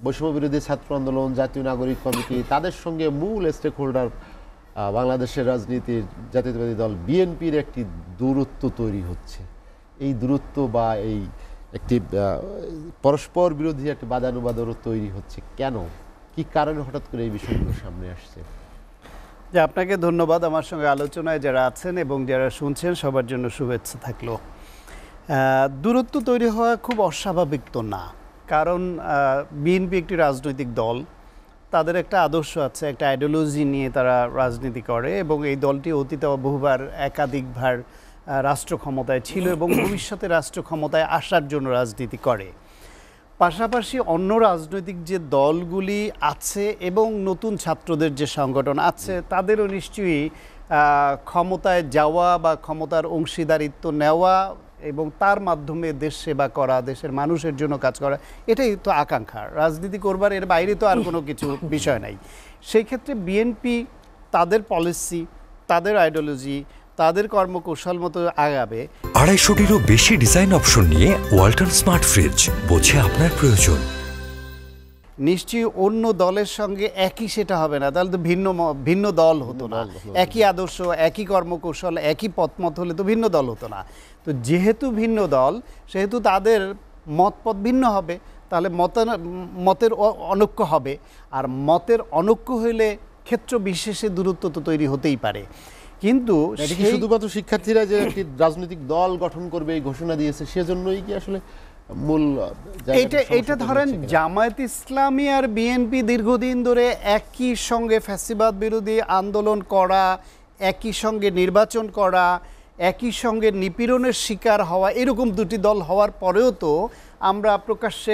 বৈষম্য বিরোধী ছাত্র আন্দোলন, জাতীয় নাগরিক কমিটি, তাদের সঙ্গে মূল স্টেক হোল্ডার বাংলাদেশের রাজনীতির জাতীয়তাবাদী দল বিএনপির একটি দূরত্ব তৈরি হচ্ছে। এই দূরত্ব বা এই একটি পরস্পর বিরোধী একটি বাদানুবাদও তৈরি হচ্ছে কেন? কি কারণে হঠাৎ করে এই বিষয়গুলো সামনে আসছে? যে আপনাকে ধন্যবাদ আমার সঙ্গে আলোচনায় যারা আছেন এবং যারা শুনছেন সবার জন্য শুভেচ্ছা থাকলো। দূরত্ব তৈরি হওয়া খুব অস্বাভাবিক তো না, কারণ বিএনপি একটি রাজনৈতিক দল, তাদের একটা আদর্শ আছে, একটা আইডিওলজি নিয়ে তারা রাজনীতি করে এবং এই দলটি অতীতে বহুবার একাধিকবার রাষ্ট্র ক্ষমতায় ছিল এবং ভবিষ্যতে রাষ্ট্র ক্ষমতায় আসার জন্য রাজনীতি করে। পাশাপাশি অন্য রাজনৈতিক যে দলগুলি আছে এবং নতুন ছাত্রদের যে সংগঠন আছে তাদেরও নিশ্চয়ই ক্ষমতায় যাওয়া বা ক্ষমতার অংশীদারিত্ব নেওয়া এবং তার মাধ্যমে দেশ সেবা করা, দেশের মানুষের জন্য কাজ করা, এটাই তো আকাঙ্ক্ষা। রাজনীতি করবার এর বাইরে তো আর কোনো কিছু বিষয় নাই। সেই ক্ষেত্রে বিএনপি তাদের পলিসি, তাদের আইডিওলজি, তাদের কর্মকৌশল মতো আগাবে। 250-টিরও বেশি ডিজাইন অপশন নিয়ে ওয়ালটন স্মার্ট ফ্রিজ, বোঝে আপনার প্রয়োজন। নিশ্চয়ই অন্য দলের সঙ্গে একই সেটা হবে না, তাহলে তো ভিন্ন দল হতো না। একই আদর্শ, একই কর্মকৌশল, একই পথমত হলে তো ভিন্ন দল হতো না। তো যেহেতু ভিন্ন দল, সেহেতু তাদের মতপথ ভিন্ন হবে, তাহলে মতের অনৈক্য হবে। আর মতের অনৈক্য হইলে ক্ষেত্র বিশেষে দূরত্ব তো তৈরি হতেই পারে। কিন্তু শুধুমাত্র শিক্ষার্থীরা যে একটি রাজনৈতিক দল গঠন করবে এই ঘোষণা দিয়েছে, সেজন্যই কি আসলে মূল এটা ধরেন জামায়াত ইসলামী আর বিএনপি দীর্ঘদিন ধরে একই সঙ্গে ফ্যাসিবাদ বিরোধী আন্দোলন করা, একই সঙ্গে নির্বাচন করা, একই সঙ্গে নিপীড়নের শিকার হওয়া, এরকম দুটি দল হওয়ার পরেও তো আমরা প্রকাশ্যে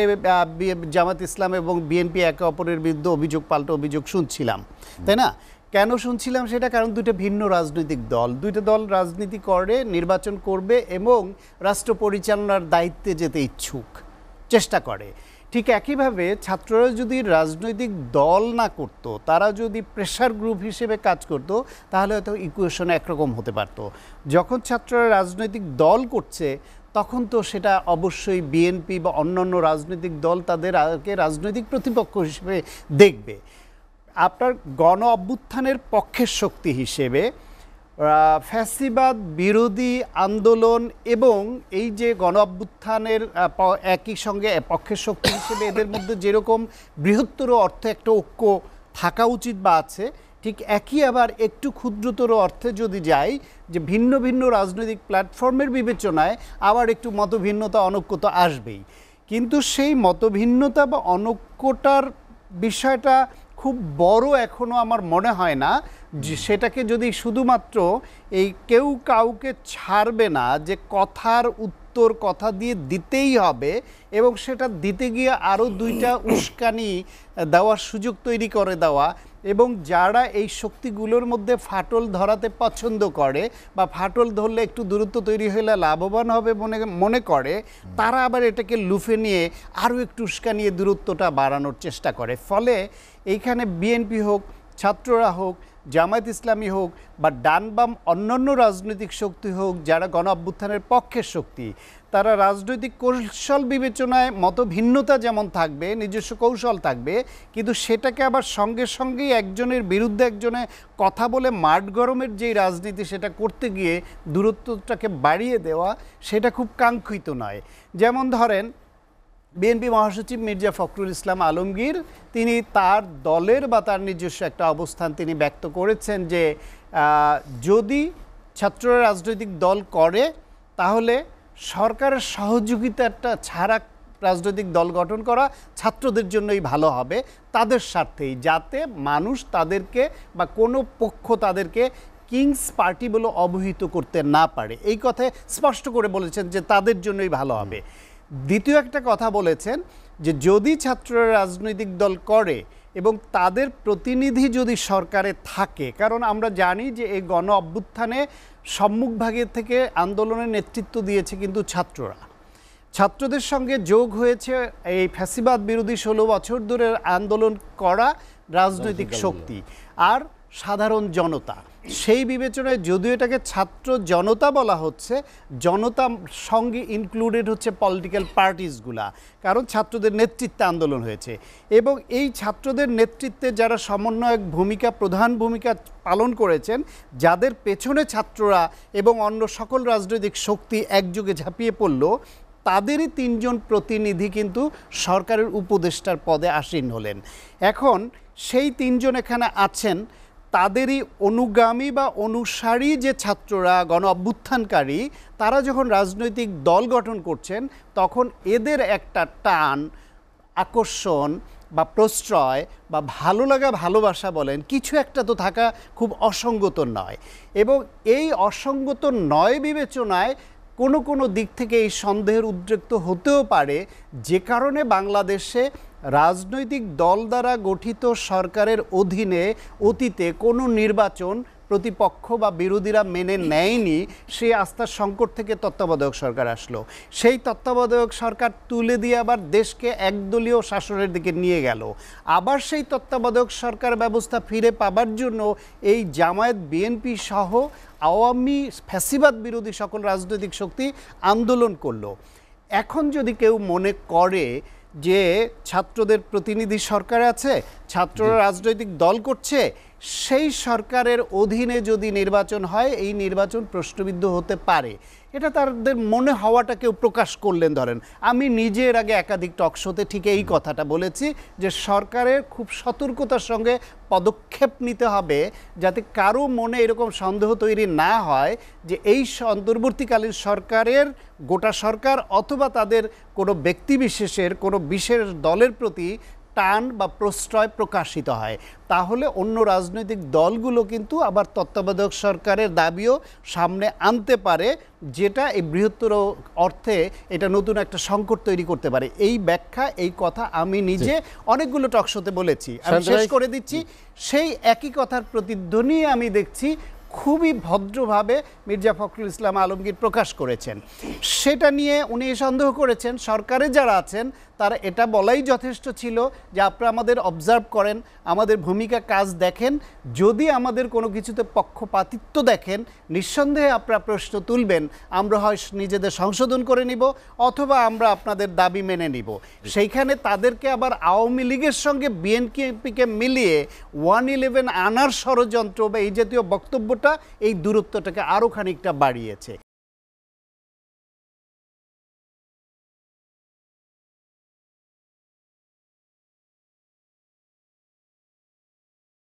জামায়াত ইসলাম এবং বিএনপি একে অপরের বিরুদ্ধে অভিযোগ পাল্টা অভিযোগ শুনছিলাম, তাই না? কেন শুনছিলাম সেটা? কারণ দুটো ভিন্ন রাজনৈতিক দল, দুইটা দল রাজনীতি করে, নির্বাচন করবে এবং রাষ্ট্র পরিচালনার দায়িত্বে যেতে ইচ্ছুক, চেষ্টা করে। ঠিক একইভাবে ছাত্ররা যদি রাজনৈতিক দল না করত, তারা যদি প্রেশার গ্রুপ হিসেবে কাজ করত, তাহলে হয়তো ইকুয়েশন একরকম হতে পারত। যখন ছাত্ররা রাজনৈতিক দল করছে, তখন তো সেটা অবশ্যই বিএনপি বা অন্যান্য রাজনৈতিক দল তাদেরকে রাজনৈতিক প্রতিপক্ষ হিসেবে দেখবে। আপনার গণ অভ্যুত্থানের পক্ষের শক্তি হিসেবে ফ্যাসিবাদ বিরোধী আন্দোলন এবং এই যে গণ অভ্যুত্থানের একই সঙ্গে পক্ষের শক্তি হিসেবে এদের মধ্যে যেরকম বৃহত্তর অর্থে একটা ঐক্য থাকা উচিত বা আছে, ঠিক একই আবার একটু ক্ষুদ্রতর অর্থে যদি যাই যে ভিন্ন ভিন্ন রাজনৈতিক প্ল্যাটফর্মের বিবেচনায় আবার একটু মতভিন্নতা অনৈক্য তো আসবেই। কিন্তু সেই মতভিন্নতা বা অনৈক্যটার বিষয়টা খুব বড় এখনও আমার মনে হয় না, যে সেটাকে যদি শুধুমাত্র এই কেউ কাউকে ছাড়বে না, যে কথার উত্তর কথা দিয়ে দিতেই হবে এবং সেটা দিতে গিয়ে আরও দুইটা উস্কানি দেওয়ার সুযোগ তৈরি করে দেওয়া, এবং যারা এই শক্তিগুলোর মধ্যে ফাটল ধরাতে পছন্দ করে বা ফাটল ধরলে একটু দূরত্ব তৈরি হলে লাভবান হবে মনে করে, তারা আবার এটাকে লুফে নিয়ে আরও একটু উস্কানিয়ে দূরত্বটা বাড়ানোর চেষ্টা করে। ফলে এইখানে বিএনপি হোক, ছাত্ররা হোক, জামায়াত ইসলামী হোক বা ডান বাম অন্যান্য রাজনৈতিক শক্তি হোক, যারা গণ অভ্যুত্থানের পক্ষের শক্তি, তারা রাজনৈতিক কৌশল বিবেচনায় মতভিন্নতা যেমন থাকবে, নিজস্ব কৌশল থাকবে, কিন্তু সেটাকে আবার সঙ্গে সঙ্গেই একজনের বিরুদ্ধে একজনে কথা বলে মাঠ গরমের যেই রাজনীতি, সেটা করতে গিয়ে দূরত্বটাকে বাড়িয়ে দেওয়া, সেটা খুব কাঙ্ক্ষিত নয়। যেমন ধরেন বিএনপি মহাসচিব মির্জা ফখরুল ইসলাম আলমগীর, তিনি তার দলের বা তার নিজস্ব একটা অবস্থান তিনি ব্যক্ত করেছেন যে যদি ছাত্ররা রাজনৈতিক দল করে তাহলে সরকারের সহযোগিতাটা ছাড়া রাজনৈতিক দল গঠন করা ছাত্রদের জন্যই ভালো হবে, তাদের স্বার্থেই, যাতে মানুষ তাদেরকে বা কোনো পক্ষ তাদেরকে কিংস পার্টি বলে অবহিত করতে না পারে। এই কথা স্পষ্ট করে বলেছেন যে তাদের জন্যই ভালো হবে। দ্বিতীয় একটা কথা বলেছেন যে যদি ছাত্ররা রাজনৈতিক দল করে এবং তাদের প্রতিনিধি যদি সরকারে থাকে, কারণ আমরা জানি যে এই গণ অভ্যুত্থানে সম্মুখভাগের থেকে আন্দোলনের নেতৃত্ব দিয়েছে কিন্তু ছাত্ররা, ছাত্রদের সঙ্গে যোগ হয়েছে এই ফ্যাসিবাদ বিরোধী 16 বছর ধরে আন্দোলন করা রাজনৈতিক শক্তি আর সাধারণ জনতা। সেই বিবেচনায় যদিও এটাকে ছাত্র জনতা বলা হচ্ছে, জনতা সঙ্গে ইনক্লুডেড হচ্ছে পলিটিক্যাল পার্টিসগুলা, কারণ ছাত্রদের নেতৃত্বে আন্দোলন হয়েছে এবং এই ছাত্রদের নেতৃত্বে যারা সমন্বয়ক ভূমিকা, প্রধান ভূমিকা পালন করেছেন, যাদের পেছনে ছাত্ররা এবং অন্য সকল রাজনৈতিক শক্তি একযোগে ঝাঁপিয়ে পড়ল, তাদেরই 3 জন প্রতিনিধি কিন্তু সরকারের উপদেষ্টার পদে আসীন হলেন। এখন সেই 3 জন এখানে আছেন, তাদেরই অনুগামী বা অনুসারী যে ছাত্ররা, গণ অভ্যুত্থানকারী, তারা যখন রাজনৈতিক দল গঠন করছেন তখন এদের একটা টান, আকর্ষণ বা প্রশ্রয় বা ভালো লাগা, ভালোবাসা বলেন, কিছু একটা তো থাকা খুব অসঙ্গত নয়। এবং এই অসঙ্গত নয় বিবেচনায় কোনো কোনো দিক থেকে এই সন্দেহের উদ্রেক তো হতেও পারে, যে কারণে বাংলাদেশে রাজনৈতিক দল দ্বারা গঠিত সরকারের অধীনে অতীতে কোনো নির্বাচন প্রতিপক্ষ বা বিরোধীরা মেনে নেয়নি। সেই আস্থার সংকট থেকে তত্ত্বাবধায়ক সরকার আসলো, সেই তত্ত্বাবধায়ক সরকার তুলে দিয়ে আবার দেশকে একদলীয় শাসনের দিকে নিয়ে গেল। আবার সেই তত্ত্বাবধায়ক সরকার ব্যবস্থা ফিরে পাবার জন্য এই জামায়াত, বিএনপি সহ আওয়ামী ফ্যাসিবাদ বিরোধী সকল রাজনৈতিক শক্তি আন্দোলন করলো। এখন যদি কেউ মনে করে যে ছাত্রদের প্রতিনিধি সরকার আছে, ছাত্ররা রাজনৈতিক দল করছে, সেই সরকারের অধীনে যদি নির্বাচন হয় এই নির্বাচন প্রশ্নবিদ্ধ হতে পারে, এটা তাদের মনে হওয়াটা কেউ প্রকাশ করলেন। ধরেন আমি নিজে এর আগে একাধিক টক শোতে ঠিক এই কথাটা বলেছি যে সরকারের খুব সতর্কতার সঙ্গে পদক্ষেপ নিতে হবে যাতে কারো মনে এরকম সন্দেহ তৈরি না হয় যে এই অন্তর্বর্তীকালীন সরকারের গোটা সরকার অথবা তাদের কোনো ব্যক্তিবিশেষের কোনো বিশেষ দলের প্রতি টান বা প্রশ্রয় প্রকাশিত হয়, তাহলে অন্য রাজনৈতিক দলগুলো কিন্তু আবার তত্ত্বাবধায়ক সরকারের দাবিও সামনে আনতে পারে, যেটা এই বৃহত্তর অর্থে এটা নতুন একটা সংকট তৈরি করতে পারে। এই ব্যাখ্যা, এই কথা আমি নিজে অনেকগুলো টকশোতে বলেছি। আমি শেষ করে দিচ্ছি, সেই একই কথার প্রতিধ্বনি আমি দেখছি খুবই ভদ্রভাবে মির্জা ফখরুল ইসলাম আলমগীর প্রকাশ করেছেন। সেটা নিয়ে উনি সন্দেহ করেছেন সরকারে যারা আছেন তারা এটা বলাই যথেষ্ট ছিল যে আপনারা আমাদের অবজার্ভ করেন, আমাদের ভূমিকা কাজ দেখেন, যদি আমাদের কোনো কিছুতে পক্ষপাতিত্ব দেখেন নিঃসন্দেহে আপনারা প্রশ্ন তুলবেন, আমরা হয় নিজেদের সংশোধন করে নিব অথবা আমরা আপনাদের দাবি মেনে নিব। সেইখানে তাদেরকে আবার আওয়ামী লীগের সঙ্গে বিএনপিকে মিলিয়ে 111 আনার ষড়যন্ত্র বা এই জাতীয় বক্তব্যটা এই দূরত্বটাকে আরও খানিকটা বাড়িয়েছে।